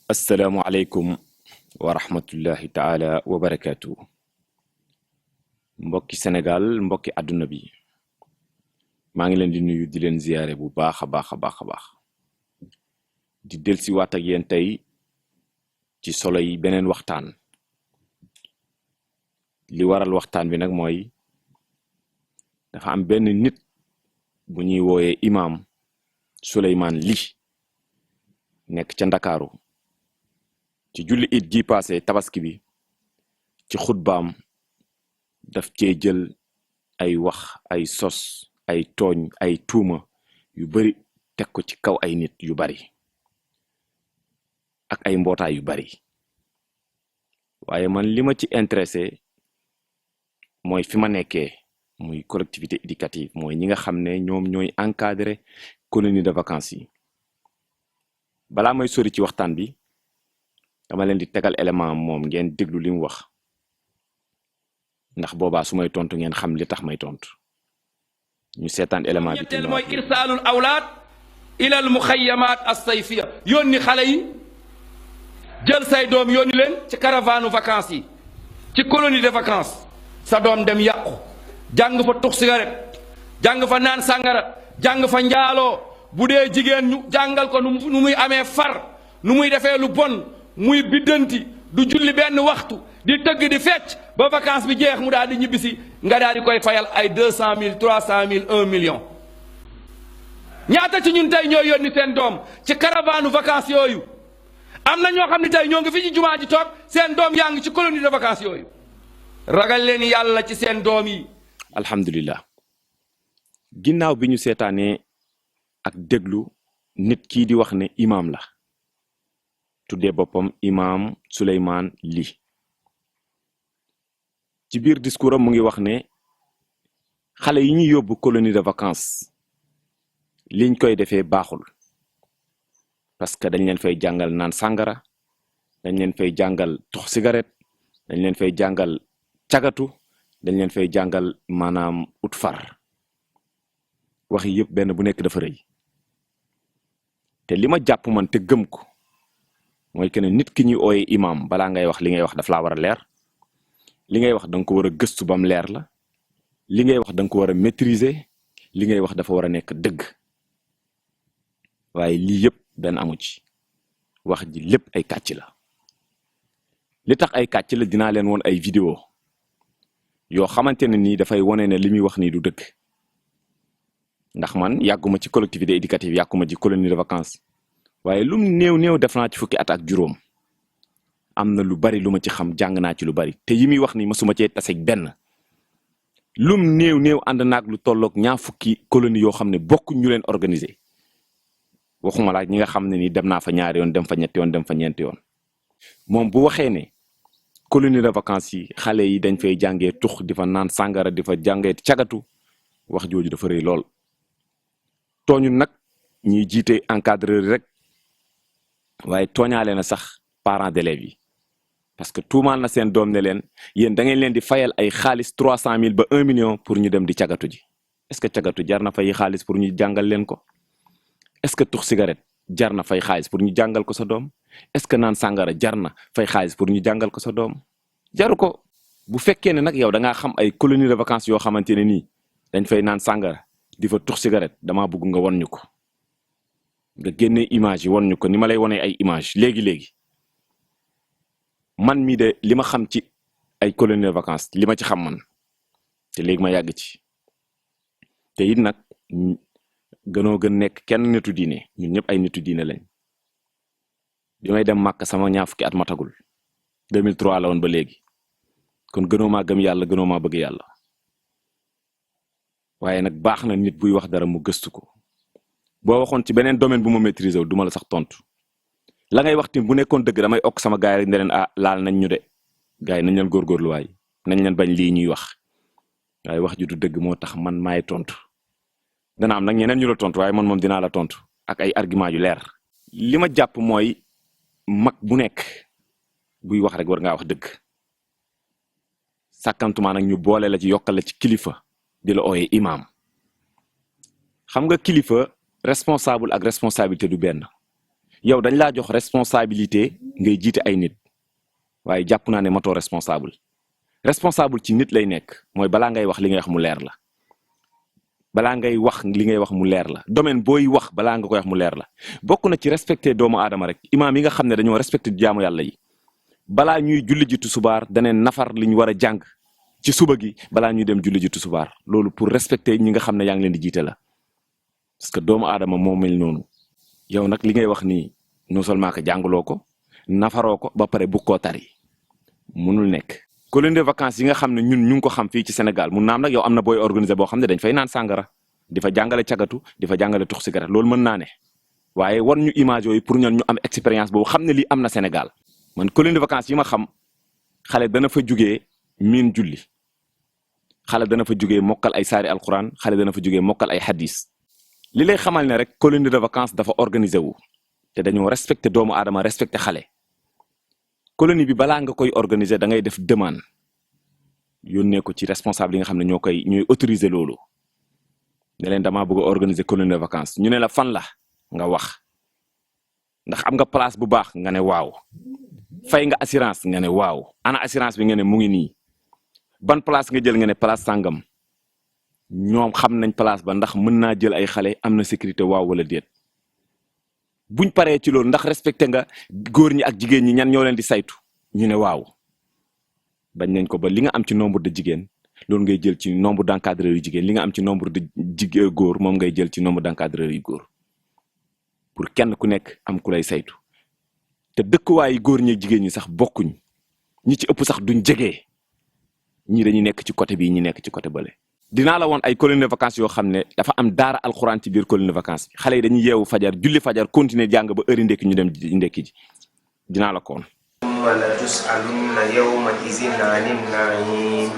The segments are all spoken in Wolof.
assalaamu aleykum wa rahmatullahi taala wa barakaatu. mbokki Sénégal mbokki àdduna bi maa ngi leen di nuyu di leen ziyaare bu baax a baax a baax a baax di delsi waat ak yéen tey ci solo yi beneen waxtaan. li waral waxtaan bi nag mooy dafa am benn nit bu ñuy wooyee imaam Souleymane Ly nekk ca Ndakaaru ci julli it ji paase tabaski bi ci xutbaam daf cee jël ay wax ay sos ay tooñ ay tuuma yu bari teg ko ci kaw ay nit yu bari ak ay mbootaay yu bari waaye man li ma ci intéressé mooy fi ma nekkee muy collectivité éducative mooy ñi nga xam ne ñoom ñooy encadrer colonie de vacances yi. balaa may sori ci waxtaan bi dama leen di tegal élément moom ngeen déglu li mu wax ndax boobaa su may tontu ngeen xam li tax may tontu ñu seetaan élément bi. ñetteel mooy irsaalul awlaad ila al muxayyamaat as-sayfiya yónni xale yi jël say doom yónni leen ci caravane vacances yi ci colonie de vacances sa doom dem yàqu jàng fa tux cigarette jàng fa naan sàngara jàng fa njaaloo bu dee jigéen ñu jàngal ko nu muy amee far nu muy defee lu bon muy biddanti du julli benn waxtu di tëgg di fecc ba vacance bi jeex mu daal di ñibbisi nga daal di koy fayal ay 200 000 300 000 1 million. ñaata ci ñun tey ñoo yónni seen doom ci caravane vacances yooyu am na ñoo xam ne tey ñoo ngi fi ci jumaa ji toog seen doom yaa ngi ci colonie de vacances yooyu ragal leen yàlla ci seen doom yi. alhamdulillah ginnaaw bi ñu seetaanee ak déglu nit kii di wax ne imaam la tuddee boppam imaam Souleymane Ly ci biir discours am mu ngi wax ne xale yi ñuy yóbbu colonie de vacances liñ koy defee baaxul parce que dañ leen fay jàngal naan sàngara dañ leen fay jàngal tux cigarette dañ leen fay jàngal cagatu dañ leen fay jàngal maanaam ut far wax yi yëpp benn bu nekk dafa rëy te li ma jàpp man te gëm ko mooy que ne nit ki ñuy ooyee imaam balaa ngay wax li ngay wax daf laa war a leer li ngay wax da nga ko war a gëstu bam leer la li ngay wax da nga ko war a maîtriser li ngay wax dafa war a nekk dëgg waaye lii yëpp benn amu ci wax ji lépp ay kàcc la li tax ay kàcc la dinaa leen woon ay vidéo yoo xamante ne nii dafay wone ne li muy wax nii du dëgg ndax man yàgguma ci collectivité éducative yàgguma ci colonie de vacances waaye lum néew def naa ci fukki at ak juróom am na lu bari lu ma ci xam jàng naa ci lu bari te yi muy wax ni masuma cee taseeg benn lum néew ànd naag lu tolloog ñaar fukki colonie yoo xam ne bokk ñu leen organiser waxuma laaj ñi nga xam ne ni dem naa fa ñaari yoon dem fa ñetti yoon dem fa ñeenti yoon moom bu waxee ne colonie de vacances yi xale yi dañ fay jàngee tux di fa naan sàngara di fa jàngee cagatu wax jooju dafa rëy lool tooñu nag ñiy jiite encadreur rek waaye tooñaale na sax parents d'élèves yi parce que tuumaal na seen doom ne leen yéen da ngeen leen di fayal ay xaalis 300 000 ba 1 million pour ñu dem di cagatu ji est-ce que cagatu jar na fay xaalis pour ñu jàngal leen ko est-ce que tux cigarette jar na fay xaalis pour ñu jàngal ko sa doom est-ce que naan sàngara jar na fay xaalis pour ñu jàngal ko sa doom jaru ko. bu fekkee ne nag yow da ngaa xam ay colonie de vacances yoo xamante ne nii dañ fay naan sàngara di fa tux cigarette damaa bëgg nga won ñu ko nga génnee image yi won ñu ko ni ma lay wonee ay image léegi man mii de li ma xam ci ay colonie de vacances li ma ci xam man te léegi ma yàgg ci te it nag gënoo gën nekk kenn nitu diine ñun ñëpp ay nitu diine lañ bi may dem màkk sama ñaar fukki at matagul 2003 la woon ba léegi kon gënoo maa gëm yàlla gënoo maa bëgg yàlla waaye nag baax na nit buy wax dara mu gëstu ko boo waxoon ci beneen domaine bu ma maîtriser wu duma la sax tontu la ngay wax tamit bu nekkoon dëgg damay okk sama gaay rek ne leen laal nañ ñu de gaay nañ leen góorgóorlu waay nañ leen bañ lii ñuy wax waaye wax ju du dëgg moo tax man maay tontu dana am nag ñeneen ñu la tontu waaye man moom dinaa la tontu ak ay argument yu leer. li ma jàpp mooy mag bu nekk buy wax rek war ngaa wax dëgg sàkkantumaa nag ñu boole la ci yokkal la ci kilifa di la ooyee imaam xam nga kilifa responsable ak responsabilité du benn yow dañ laa jox responsabilité ngay jiite ay nit waaye jàpp naa ne matoo responsable ci nit lay nekk mooy balaa ngay wax li ngay wax mu leer la balaa ngay wax li ngay wax mu leer la domaine booy wax balaa nga koy wax mu leer la bokk na ci respecté doomu aadama rek imaam yi nga xam ne dañoo respecté jaamu yàlla yi balaa ñuy julli ji tusubaar daneen nafar li ñu war a jàng ci suba gi balaa ñuy dem julli ji tusubaar loolu pour respecter ñi nga xam ne yaa ngi leen di jiite la parce que doomu aadama moo mel noonu yow nag li ngay wax nii non seulement que jàngaloo ko nafaroo ko ba pare bu koo tari munul nekk. colonie de vacances yi nga xam ne ñun ñu ngi ko xam fii ci Sénégal mun naam nag yow am na booy organiser boo xam ne dañ fay naan sàngara di fa jàngale cagatu di fa jàngale tux cigarette loolu mën naa ne waaye war ñu image yooyu pour ñun ñu am expérience boobu xam ne lii am na Sénégal man colonie de vacances yi ma xam xale dana fa jugee miin julli xale dana fa jugee mokkal ay saari alquran xale dana fa jugee mokkal ay hadis li lay xamal ne rek colonie de vacances dafa organiser wu te dañoo respecté doomu aadama respecté xale colonie bi balaa nga koy organiser da ngay def demande yónnee ko ci responsable yi nga xam ne ñooy autoriser loolu ne leen damaa bëgg a organiser colonie de vacances ñu ne la fan la nga wax ndax am nga place bu baax nga ne waaw fay nga assurance nga ne waaw ana assurance bi nga ne mu ngi nii ban place nga jël nga ne place sàngam ñoom xam nañ place ba ndax mën naa jël ay xale am na sécurité waaw wala déet buñ paree ci loolu ndax respecté nga góor ñi ak jigéen ñi ñan ñoo leen di saytu ñu ne waaw bañ nañ ko ba li nga am ci nombre de jigéen loolu ngay jël ci nombre d'encadreurs yu jigéen li nga am ci nombre de góor moom ngay jël ci nombre d'encadreurs yu góor pour kenn ku nekk am ku lay saytu te dëkkuwaayu góor ñi ak jigéen ñi sax bokkuñ ñi ci ëpp sax duñ jege ñii dañuy nekk ci côté bii ñi nekk ci côté bële. dinaa la woon ay colonie de vacances yoo xam ne dafa am daara alxuraan ci biir colonie de vacances bi xale yi dañuy yeewu fajar julli fajar continuer jàng ba heure ndekki ñu dem ndekki ji dinaa la ko woon. wala tusalunna yawma izin anin naim.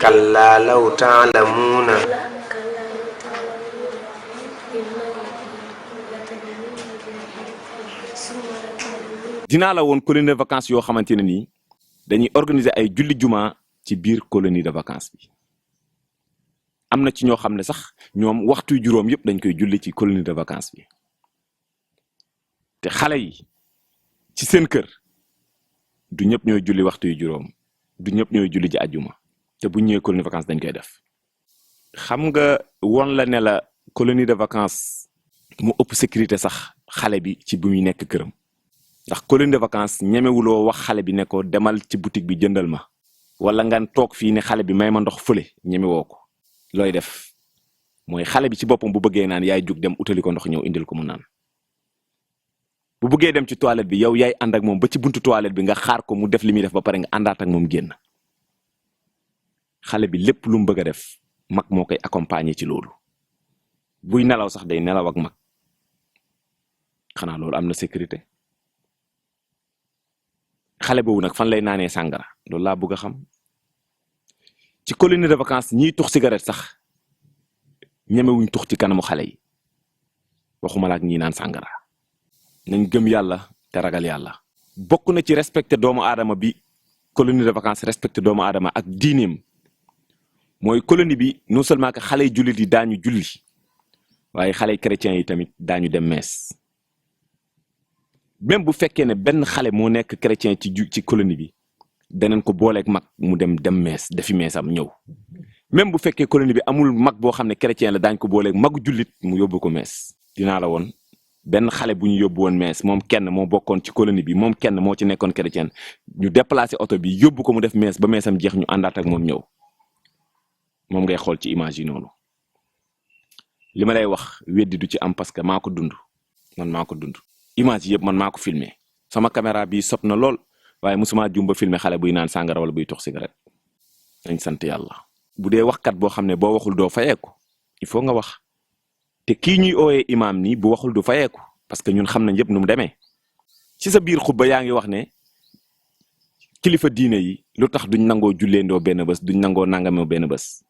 كلا لو تعلمون dinaa la woon colonie de vacances yoo xamante ne nii dañuy organiser ay julli juma ci biir colonie de vacances bi am na ci ñoo xam ne sax ñoom waxtu juróom yëpp dañ koy julli ci colonie de vacances bi te xale yi ci seen kër du ñëpp ñooy julli waxtu yu juróom du ñëpp ñooy julli ji àjjuma te bu ñëwee colonie de vacances dañ koy def xam nga won la ne la colonie de vacances mu ëpp sécurité sax xale bi ci bu muy nekk këram ndax colonie de vacances ñemewuloo wax xale bi ne ko demal ci boutique bi jëndal ma wala nga toog fii ne xale bi may ma ndox fële ñemewoo ko looy def mooy xale bi ci boppam bu bëggee naan yaay jug dem utali ko ndox ñëw indil ko mu naan bu bëggee dem ci toilette bi yow yaay ànd ak moom ba ci buntu toilette bi nga xaar ko mu def li muy def ba pare nga àndaat ak moom génn xale bi lépp lu mu bëgg a def mag moo koy accompagner ci loolu buy nelaw sax day nelaw ak mag xanaa loolu am na sécurité xale boobu nag fan lay naanee sàngara loolu laa bëgg a xam ci colonie de vacances ñiy tux cigarette sax ñemewuñ tux ci kanamu xale yi waxuma la ak ñi naan sàngara nañ gëm yàlla te ragal yàlla bokk na ci respecté doomu aadama bi colonie de vacances respecté doomu aadama ak diineem mooy colonie bi non seulement que xale yi jullit yi daañu julli waaye xale yi chrétiens yi tamit daañu dem mees même bu fekkee ne benn xale moo nekk chrétien ci colonie bi danañ ko booleeg mag mu dem mees defi meesam ñëw même bu fekkee colonie bi amul mag boo xam ne chrétien la daañ ko booleeg magu jullit mu yóbbu ko mees dinaa la woon benn xale bu ñu yóbbu woon mees moom kenn moo bokkoon ci colonie bi moom kenn moo ci nekkoon chrétien ñu déplacé oto bi yóbbu ko mu def mees ba meesam jeex ñu àndaat ak moom ñëw moom ngay xool ci image yi noonu li ma lay wax weddi du ci am parce que maa ko dund man maa ko dund image yëpp man maa ko filmé sama caméra bi sop na lool waaye musuma jumba filmé xale buy naan sàngara wala buy tox cigarette dañ sant yàlla bu dee waxkat boo xam ne boo waxul doo fayeeku il faut nga wax te kii ñuy ooyee imaam nii bu waxul du fayeeku parce que ñun xam nañ yëpp nu mu demee ci sa biir xutba yaa ngi wax ne kilifa diine yi lu tax duñ nangoo julleendoo benn bés duñ nangoo nangamoo benn bés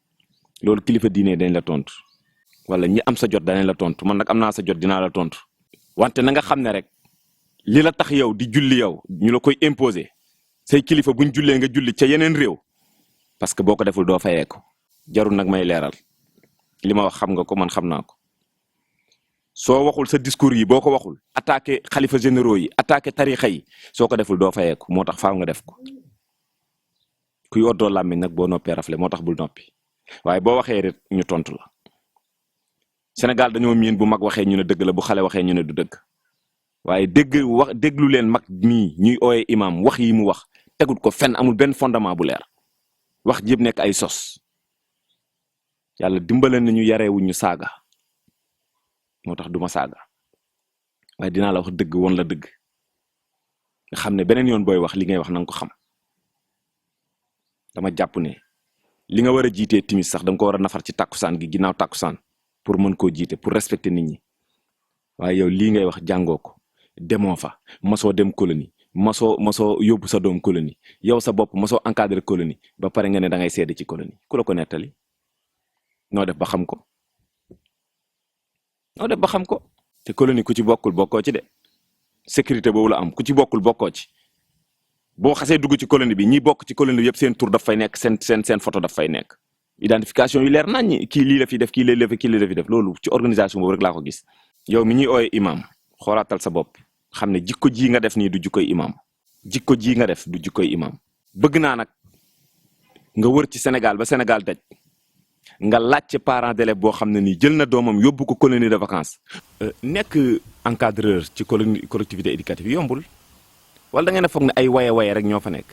loolu kilifa diine dañ la tontu wala ñi am sa jot danañ la tontu man nag am naa sa jot dinaa la tontu wante na nga xam ne rek li la tax yow di julli yow ñu la koy imposer say kilifa buñ jullee nga julli ca yeneen réew parce que boo ko deful doo fayee ko jarul nag may leeral li ma wax xam nga ko man xam naa ko soo waxul sa discours yi boo ko waxul attaqué xalifa généraux yi attaqué tarixa yi soo ko deful doo fayee ko moo tax faaw nga def ko kuy oddoo làmmiñ nag boo noppee rafle moo tax bul noppi waaye boo waxee rek ñu tontu la Sénégal dañoo miin bu mag waxee ñu ne dëgg la bu xale waxee ñu ne du dëgg waaye déglu leen mag mii ñuy ooyee imam wax yi mu wax tegut ko fenn amul benn fondement bu leer wax jëpp nekk ay sos yàlla dimbale nañu yareewuñ ñu saaga moo tax duma saaga waaye dinaa la wax dëgg woon la dëgg nga xam ne beneen yoon booy wax li ngay wax na nga ko xam dama jàpp ne li nga war a jiitee timis sax da nga ko war a nafar ci tàkkusaan gi ginnaaw tàkkusaan pour mën koo jiite pour respecter nit ñi waaye yow lii ngay wax jàngoo ko demoo fa masoo dem colonie masoo yóbbu sa doom colonie yow sa bopp masoo encadré colonie ba pare nga ne da ngay seede ci colonie ku la ko nettali noo def ba xam ko te colonie ku ci bokkul bokkoo ci de sécurité boobu la am ku ci bokkul bokkoo ci boo xasee dugg ci colonie bi ñi bokk ci colonie bi yëpp seen tur daf fay nekk seen photo daf fay nekk identification yu leer nañ kii lii la fi def kii lii la fi def loolu ci organisation boobu rek laa ko gis yow mi ñuy ooyee imam xoolaatal sa bopp xam ne jikko ji nga def nii du jikkoy imam jikko ji nga def du jikkoy imam bëgg naa nag nga wër ci Sénégal ba Sénégal daj nga laajte parent d'élève boo xam ne nii jël na doomam yóbbu ko colonie de vacances. nekk encadreur ci collectivité éducative yombul wala da ngeen a foog ne ay waye rek ñoo fa nekk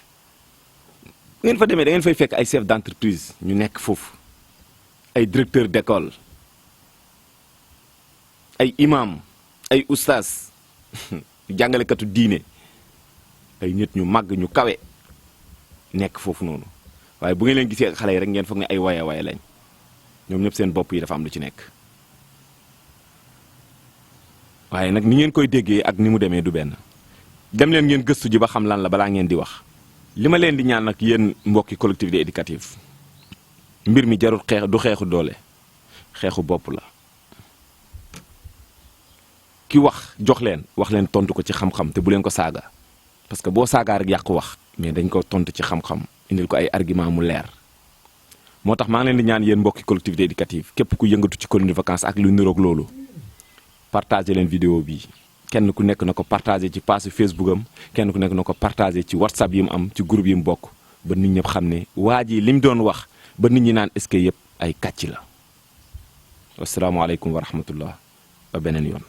bu ngeen fa demee da ngeen fay fekk ay chef d'entreprise ñu nekk foofu ay directeur d'école ay imam ay oustaz jàngalekatu diine ay nit ñu màgg ñu kawe nekk foofu noonu waaye bu ngeen leen gisee ak xale yi rek ngeen foog ne ay waye lañ ñoom ñëpp seen bopp yi dafa am lu ci nekk waaye nag ni ngeen koy déggee ak ni mu demee du benn dem leen ngeen gëstu ji ba xam lan la balaa ngeen di wax li ma leen di ñaan nag yéen mbokki collectivité éducative mbir mi jarul du xeexu doole xeexu bopp la ki wax jox leen wax leen tontu ko ci xam-xam te bu leen ko saaga parce que boo saagaa rek yàqu wax mais dañ ko tontu ci xam-xam indil ko ay argument mu leer moo tax maa ngi leen di ñaan yéen mbokki collectivité éducative képp ku yëngatu ci colonie de vacances ak lu niroog loolu partagé leen vidéo bi kenn ku nekk na ko partagé ci page Facebook am kenn ku nekk na ko partagé ci WhatsApp yi mu am ci groupe yi mu bokk ba nit ñëpp xam ne waa ji li mu doon wax ba nit ñi naan est-ce que yëpp ay kàcc la. asalaamaaleykum wa rahmatullah ba beneen yoon.